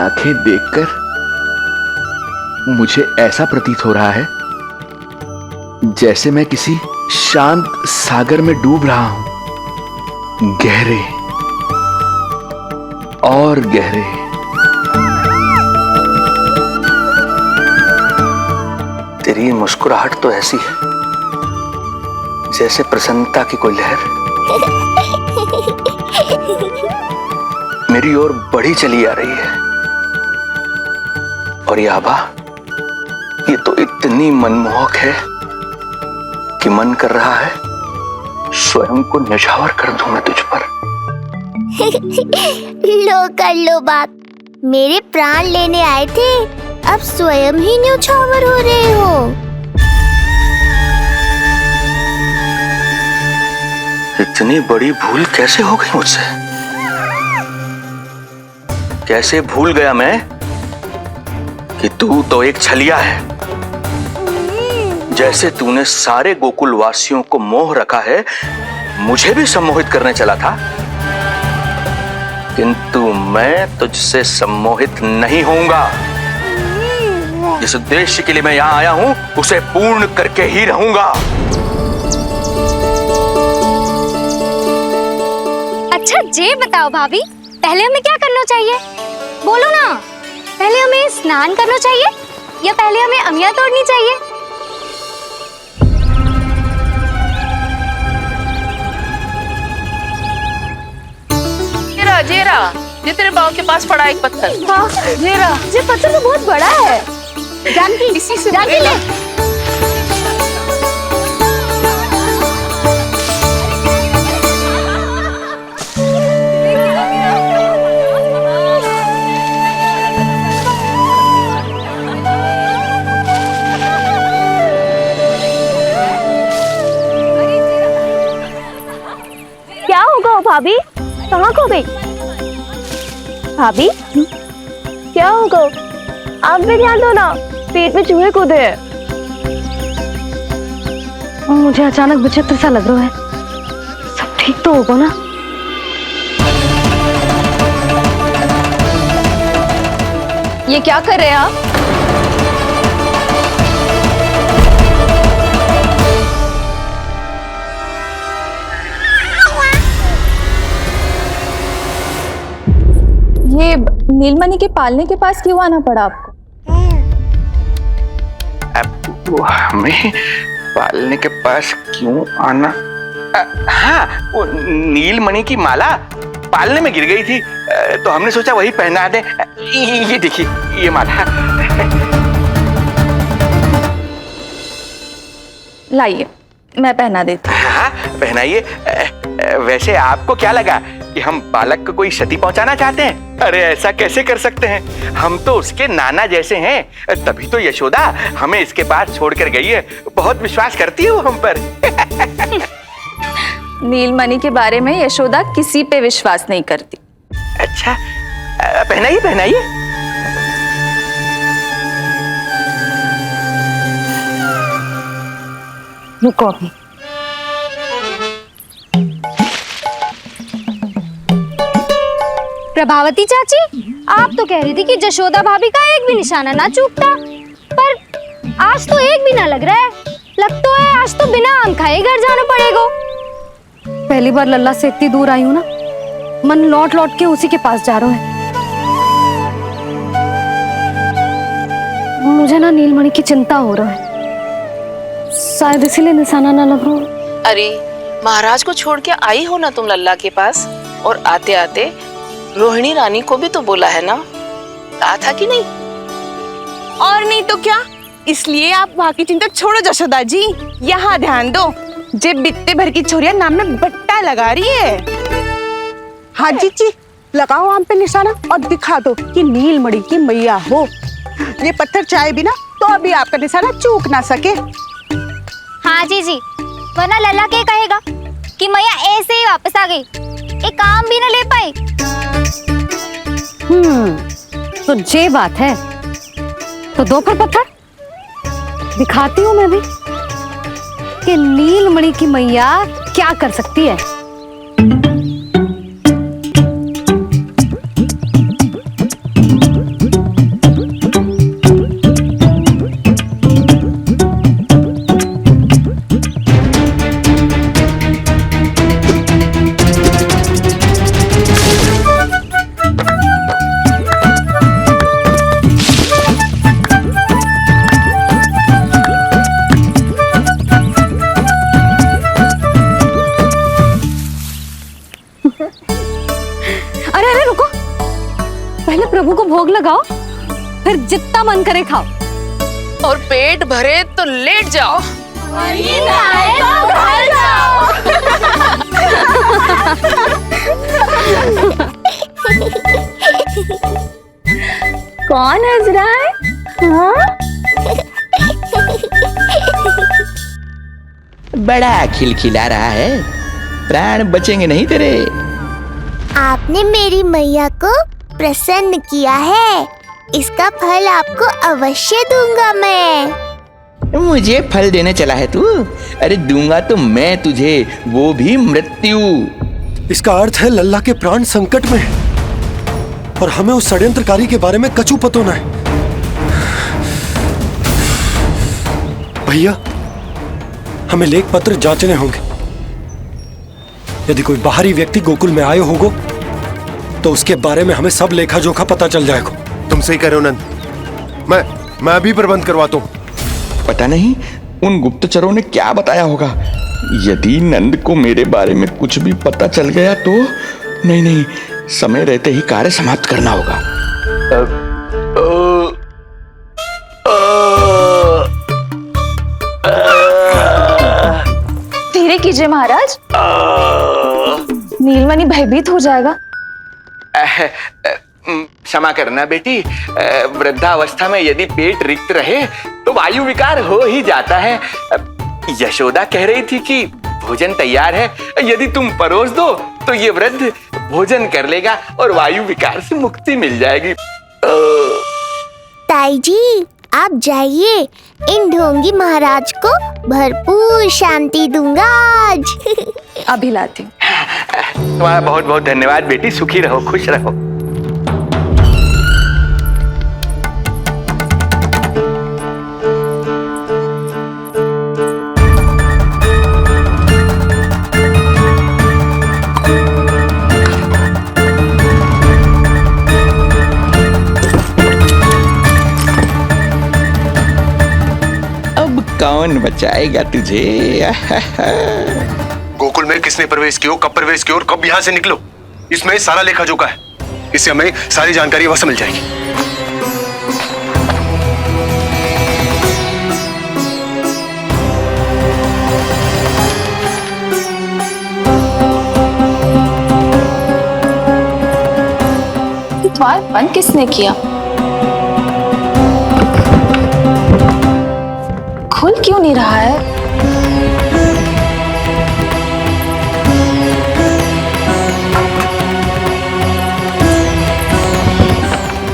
आंखें देखकर मुझे ऐसा प्रतीत हो रहा है जैसे मैं किसी शांत सागर में डूब रहा हूं, गहरे और गहरे। तेरी मुस्कुराहट तो ऐसी है जैसे प्रसन्नता की कोई लहर मेरी ओर बढ़ी चली आ रही है। और ये आभा, ये तो इतनी मनमोहक है कि मन कर रहा है स्वयं को न्यौछावर कर दूं मैं तुझ पर। लो कर लो बात, मेरे प्राण लेने आए थे, अब स्वयं ही न्यौछावर हो रहे हो। इतनी बड़ी भूल कैसे हो गई मुझसे? कैसे भूल गया मैं कि तू तो एक छलिया है। जैसे तूने सारे गोकुल वासियों को मोह रखा है, मुझे भी सम्मोहित करने चला था, किंतु मैं तुझसे सम्मोहित नहीं होऊंगा। जिस उद्देश्य के लिए मैं यहां आया हूं उसे पूर्ण करके ही रहूंगा। अच्छा ये बताओ भाभी, पहले हमें क्या करना चाहिए? बोलो ना, पहले हमें स्नान करना चाहिए या पहले हमें अमिया तोड़नी चाहिए? जेरा, ये तेरे बाव के पास पड़ा एक पत्थर। हाँ, ये पत्थर तो बहुत बड़ा है। जानकी, इसी से जानकी ले। क्या होगा भाभी? कहाँ खो गई भाभी? क्या होगा? आप भी ध्यान दो ना, पेट में चूहे कूदे हैं। मुझे अचानक विचित्र सा लग रहा है। सब ठीक तो होगा ना? ये क्या कर रहे हैं आप? ये नीलमणि के पालने के पास क्यों आना पड़ा आपको? वो हमें पालने के पास क्यों आना? हाँ, वो नीलमणि की माला पालने में गिर गई थी, तो हमने सोचा वही पहना दे। ये देखिए, ये माला। लाइए, मैं पहना देती हूँ। हाँ, पहनाइए। वैसे आपको क्या लगा कि हम बालक को कोई क्षति पहुंचाना चाहते हैं? अरे ऐसा कैसे कर सकते हैं? हम तो उसके नाना जैसे हैं, तभी तो यशोदा हमें इसके पास छोड़कर गई है। बहुत विश्वास करती है वो हम पर। नीलमणि के बारे में यशोदा किसी पे विश्वास नहीं करती। अच्छा, पहनाइए पहनाइए। रुको अभी। प्रभावती चाची, आप तो कह रही थी कि जशोदा भाभी का एक भी निशाना ना चूकता, पर आज तो एक भी ना लग रहा है। लग तो है आज तो बिना आम खाए घर जाना पड़ेगा। पहली बार लल्ला से इतनी दूर आई हूँ ना, मन लौट लौट के उसी के पास जा रहा है। मुझे ना नीलमणि की चिंता हो रहा है, शायद इसीलिए निशाना ना लग रहा। अरे महाराज को छोड़ के आई हो ना तुम लल्ला के पास, और आते आते रोहिणी रानी को भी तो बोला है ना, कहा था कि नहीं? और नहीं तो क्या, इसलिए आप वहाँ की चिंता छोड़ो जशोदा जी, यहाँ ध्यान दो। जे बित्ते भर की छोरिया नाम में बट्टा लगा रही है। हाँ जी, लगाओ आम पे निशाना और दिखा दो कि नीलमणि की मैया हो। ये पत्थर चाहे भी ना तो अभी आपका निशाना चूक ना सके। हाँ जी, वरना लल्ला क्या कहेगा कि मैया ऐसे ही वापस आ गई, एक काम भी ना ले पाई। तो ये बात है, तो दो पर पत्थर दिखाती हूँ मैं भी कि नीलमणि की मैया क्या कर सकती है। भोग लगाओ, फिर जितना मन करे खाओ। और पेट भरे तो लेट जाओ। कौन हंस रहा है? बड़ा खिलखिला रहा है, प्राण बचेंगे नहीं तेरे। आपने मेरी मैया को प्रसन्न किया है, इसका फल आपको अवश्य दूंगा मैं। मुझे फल देने चला है तू? अरे दूंगा तो मैं तुझे, वो भी मृत्यु। इसका अर्थ है लल्ला के प्राण संकट में हैं और हमें उस षड्यंत्रकारी के बारे में कचू पतोना है। भैया, हमें लेख पत्र जांचने होंगे। यदि कोई बाहरी व्यक्ति गोकुल में आए होगो तो उसके बारे में हमें सब लेखा जोखा पता चल जाएगा। तुम सही कह रहे हो नंद। मैं अभी प्रबंध करवाता हूँ। पता नहीं उन गुप्तचरों ने क्या बताया होगा। यदि नंद को मेरे बारे में कुछ भी पता चल गया तो नहीं, समय रहते ही कार्य समाप्त करना होगा। धीरे कीजिए महाराज, नीलमणि भयभीत हो जाएगा। क्षमा करना बेटी, वृद्धावस्था में यदि पेट रिक्त रहे तो वायु विकार हो ही जाता है। यशोदा कह रही थी कि भोजन तैयार है, यदि तुम परोस दो तो ये वृद्ध भोजन कर लेगा और वायु विकार से मुक्ति मिल जाएगी। ताई जी, आप जाइए, इन ढोंगी महाराज को भरपूर शांति दूंगा आज। अभी लाती हूँ। तुम्हारा बहुत बहुत धन्यवाद बेटी, सुखी रहो, खुश रहो। कौन बचाएगा तुझे? गोकुल में किसने प्रवेश किया, कब प्रवेश किया और कब यहाँ से निकलो, इसमें सारा लेखा जोखा है। इससे हमें सारी जानकारी वहां से मिल जाएगी। द्वार बंद किसने किया? खुल क्यों नहीं रहा है?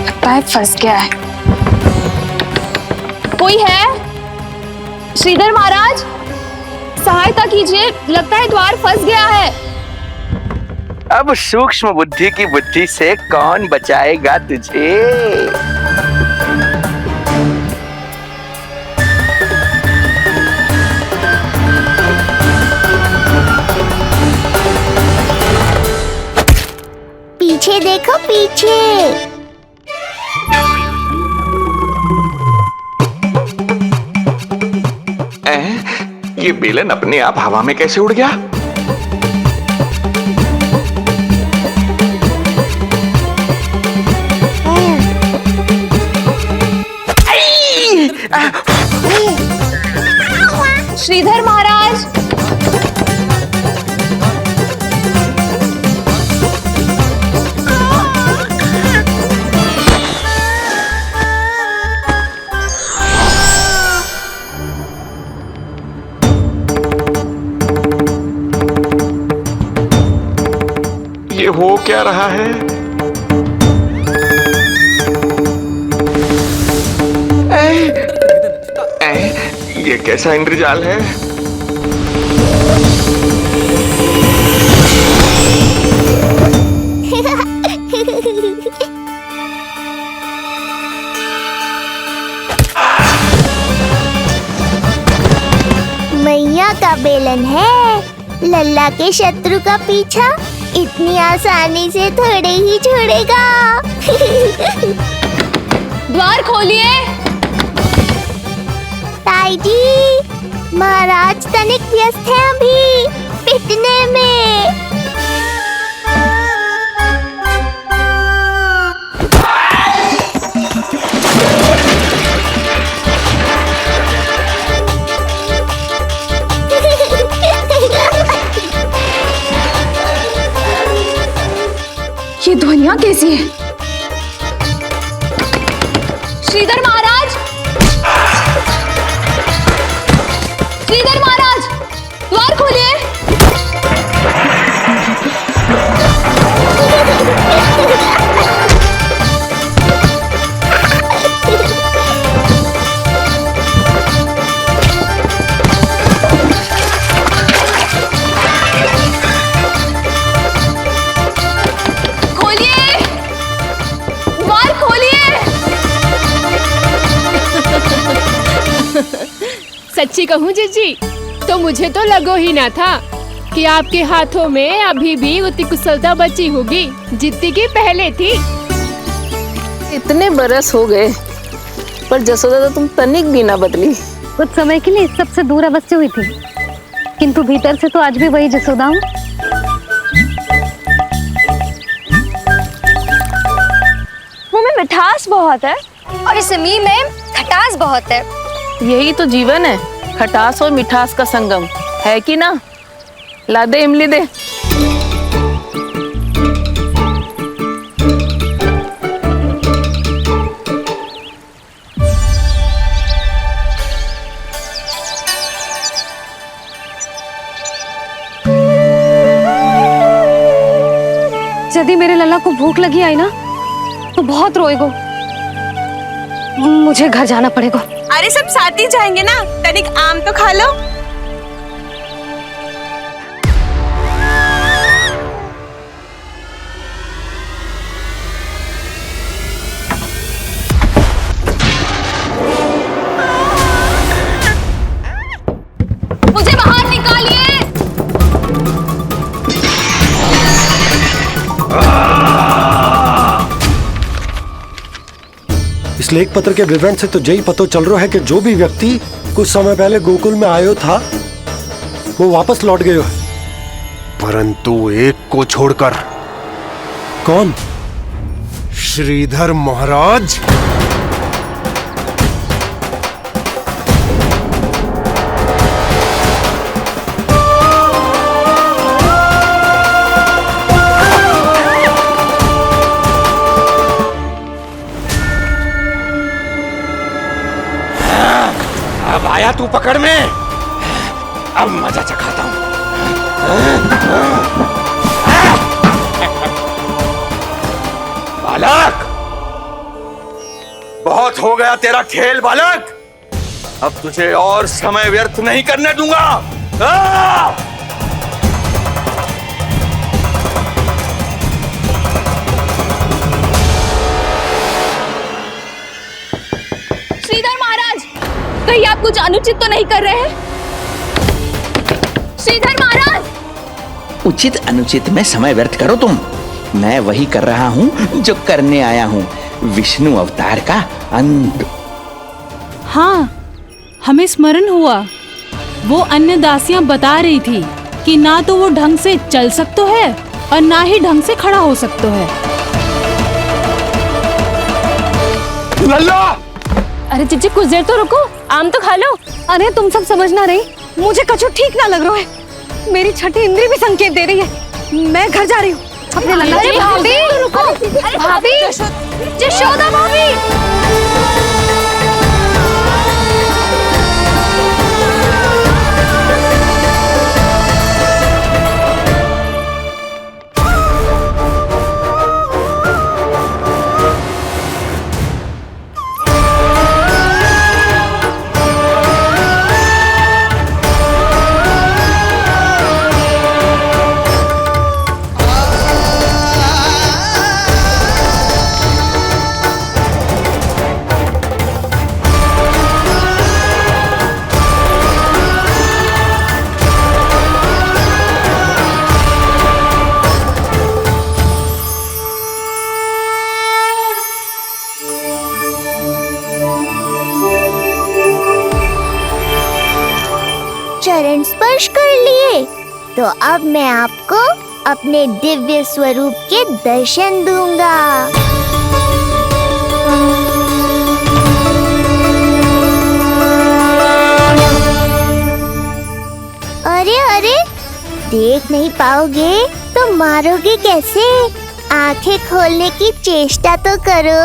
लगता है फंस गया है। कोई है? श्रीधर महाराज, सहायता कीजिए, लगता है द्वार फंस गया है। अब सूक्ष्म बुद्धि की बुद्धि से कौन बचाएगा तुझे? पीछे देखो, पीछे। ये बेलन अपने आप हवा में कैसे उड़ गया? श्रीधर महाराज, ये हो क्या रहा है? ये कैसा इंद्रजाल है? मैया का बेलन है, लल्ला के शत्रु का पीछा इतनी आसानी से थोड़े ही छोड़ेगा। द्वार खोलिए। ताई जी, महाराज तनिक व्यस्त हैं अभी पिटने में। यहाँ कैसी है? श्रीधर महाराज, श्रीधर महाराज, द्वार खोलिए। खोलिए, द्वार खोलिए। सच्ची कहूँ जीजी, तो मुझे तो लगो ही ना था कि आपके हाथों में अभी भी उतनी कुशलता बची होगी जितनी की पहले थी। इतने बरस हो गए पर जसोदा तो तुम तनिक भी ना बदली। कुछ समय के लिए सबसे दूर अवश्य हुई थी, किंतु भीतर से तो आज भी वही जसोदा हूँ। मुंह में मिठास बहुत है और इस मी में खटास बहुत है। यही तो जीवन है, खटास और मिठास का संगम है कि ना। ला दे इमली दे। यदि मेरे लल्ला को भूख लगी आई ना तो बहुत रोएगो। मुझे घर जाना पड़ेगा। अरे सब साथ ही जाएंगे ना, तनिक आम तो खा लो। मुझे बाहर निकालिए। इस लेख पत्र के विवरण से तो यही पता चल रहा है कि जो भी व्यक्ति कुछ समय पहले गोकुल में आयो था वो वापस लौट गयो है। परंतु एक को छोड़कर। कौन? श्रीधर महाराज। अब आया तू पकड़ में, अब मजा चखाता हूं। बालक, बहुत हो गया तेरा खेल बालक, अब तुझे और समय व्यर्थ नहीं करने दूंगा। श्रीधर महाराज, कहीं आप कुछ अनुचित तो नहीं कर रहे हैं? श्रीधर महाराज, उचित अनुचित में समय व्यर्थ करो तुम, मैं वही कर रहा हूँ जो करने आया हूँ, विष्णु अवतार का अंत। हाँ, हमें स्मरण हुआ, वो अन्य दासियां बता रही थी कि ना तो वो ढंग से चल सकते है और ना ही ढंग से खड़ा हो सकते है। लल्ला! अरे जीजी कुछ देर तो रुको, आम तो खा लो। अरे तुम सब समझ ना रही, मुझे कछु ठीक ना लग रहा है। मेरी छठी इंद्री भी संकेत दे रही है। मैं घर जा रही हूँ अपने लल्ला। अरे भाभी रुको, अरे भाभी, जशोदा भाभी। चरण स्पर्श कर लिए तो अब मैं आपको अपने दिव्य स्वरूप के दर्शन दूंगा। अरे अरे, देख नहीं पाओगे तो मारोगे कैसे? आंखें खोलने की चेष्टा तो करो।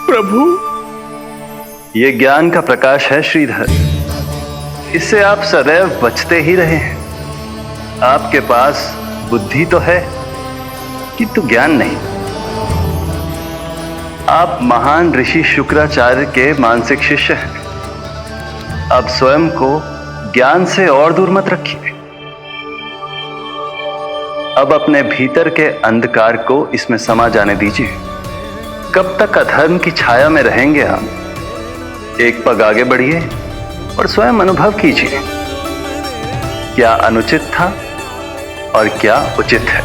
प्रभु, ये ज्ञान का प्रकाश है श्रीधर। इससे आप सदैव बचते ही रहे हैं। आपके पास बुद्धि तो है किंतु ज्ञान नहीं। आप महान ऋषि शुक्राचार्य के मानसिक शिष्य हैं। अब स्वयं को ज्ञान से और दूर मत रखिए। अब अपने भीतर के अंधकार को इसमें समा जाने दीजिए। कब तक अधर्म की छाया में रहेंगे हम? एक पग आगे बढ़िए और स्वयं अनुभव कीजिए क्या अनुचित था और क्या उचित है।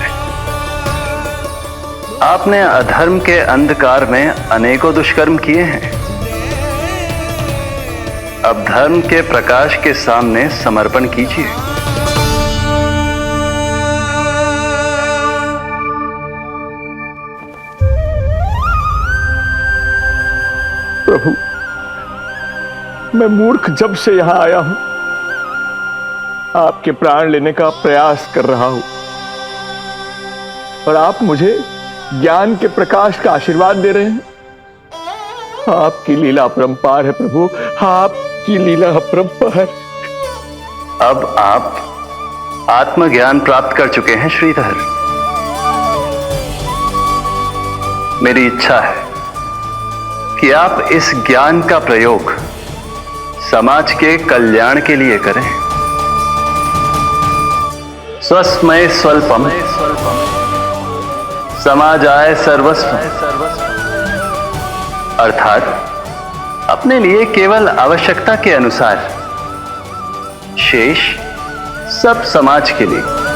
आपने अधर्म के अंधकार में अनेकों दुष्कर्म किए हैं। अब धर्म के प्रकाश के सामने समर्पण कीजिए। प्रभु, मैं मूर्ख जब से यहां आया हूं, आपके प्राण लेने का प्रयास कर रहा हूं और आप मुझे ज्ञान के प्रकाश का आशीर्वाद दे रहे हैं। आपकी लीला अपरंपार है प्रभु, आपकी लीला अपरंपार। अब आप आत्मज्ञान प्राप्त कर चुके हैं श्रीधर। मेरी इच्छा है कि आप इस ज्ञान का प्रयोग समाज के कल्याण के लिए करें। स्वस्मय स्वल्पम समाजाय सर्वस्व, अर्थात अपने लिए केवल आवश्यकता के अनुसार, शेष सब समाज के लिए।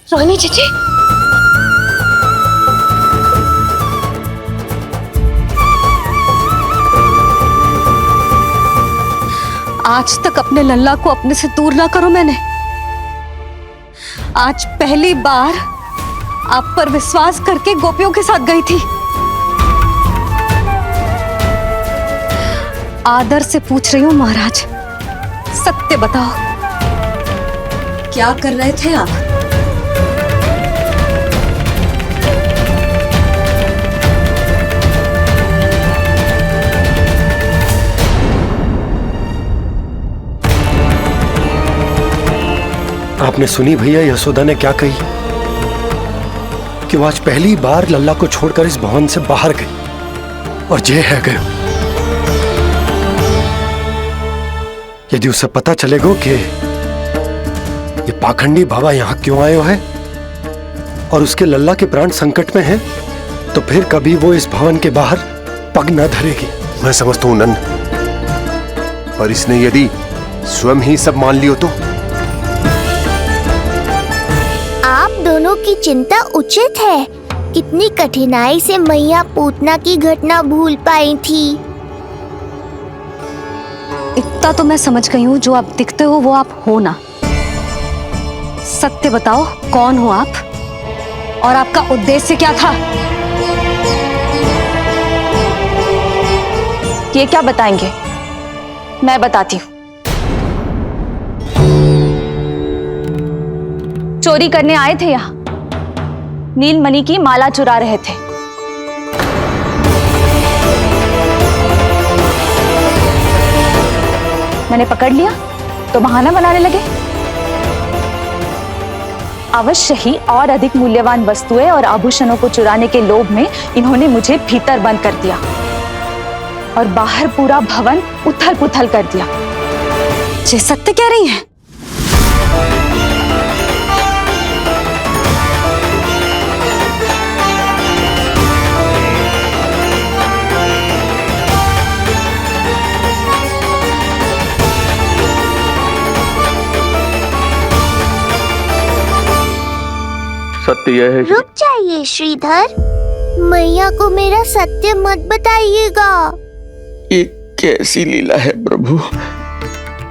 रोहिणी चाची, आज तक अपने लल्ला को अपने से दूर ना करो मैंने। आज पहली बार आप पर विश्वास करके गोपियों के साथ गई थी। आदर से पूछ रही हूं महाराज, सत्य बताओ, क्या कर रहे थे आप? आपने सुनी भैया यशोदा ने क्या कही कि वो आज पहली बार लल्ला को छोड़कर इस भवन से बाहर गई और जे है गए। यदि उसे पता चलेगा कि ये पाखंडी बाबा यहां क्यों आए है और उसके लल्ला के प्राण संकट में हैं, तो फिर कभी वो इस भवन के बाहर पग न धरेगी। मैं समझता हूं नंद, पर इसने यदि स्वयं ही सब मान लियो तो? आप दोनों की चिंता उचित है। कितनी कठिनाई से मैया पूतना की घटना भूल पाई थी। इतना तो मैं समझ गई हूँ, जो आप दिखते हो वो आप हो ना। सत्य बताओ, कौन हो आप और आपका उद्देश्य क्या था? ये क्या बताएंगे, मैं बताती हूँ। चोरी करने आए थे यहाँ, नीलमणि की माला चुरा रहे थे। मैंने पकड़ लिया तो बहाना बनाने लगे। अवश्य ही और अधिक मूल्यवान वस्तुएं और आभूषणों को चुराने के लोभ में इन्होंने मुझे भीतर बंद कर दिया और बाहर पूरा भवन उथल पुथल कर दिया। ये सत्य कह रही हैं? सत्य यह है। रुक जाइए श्रीधर, मैया को मेरा सत्य मत बताइएगा। ये कैसी लीला है प्रभु,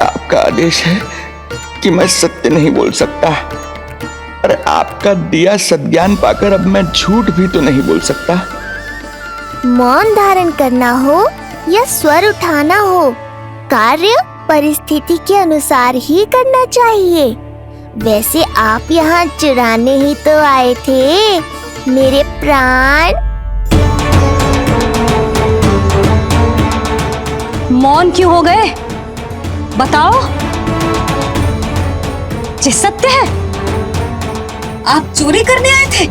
आपका आदेश है कि मैं सत्य नहीं बोल सकता, पर आपका दिया सद्ज्ञान पाकर अब मैं झूठ भी तो नहीं बोल सकता। मौन धारण करना हो या स्वर उठाना हो, कार्य परिस्थिति के अनुसार ही करना चाहिए। वैसे आप यहाँ चुराने ही तो आए थे मेरे प्राण। मौन क्यों हो गए? बताओ, ये सत्य है? आप चोरी करने आए थे?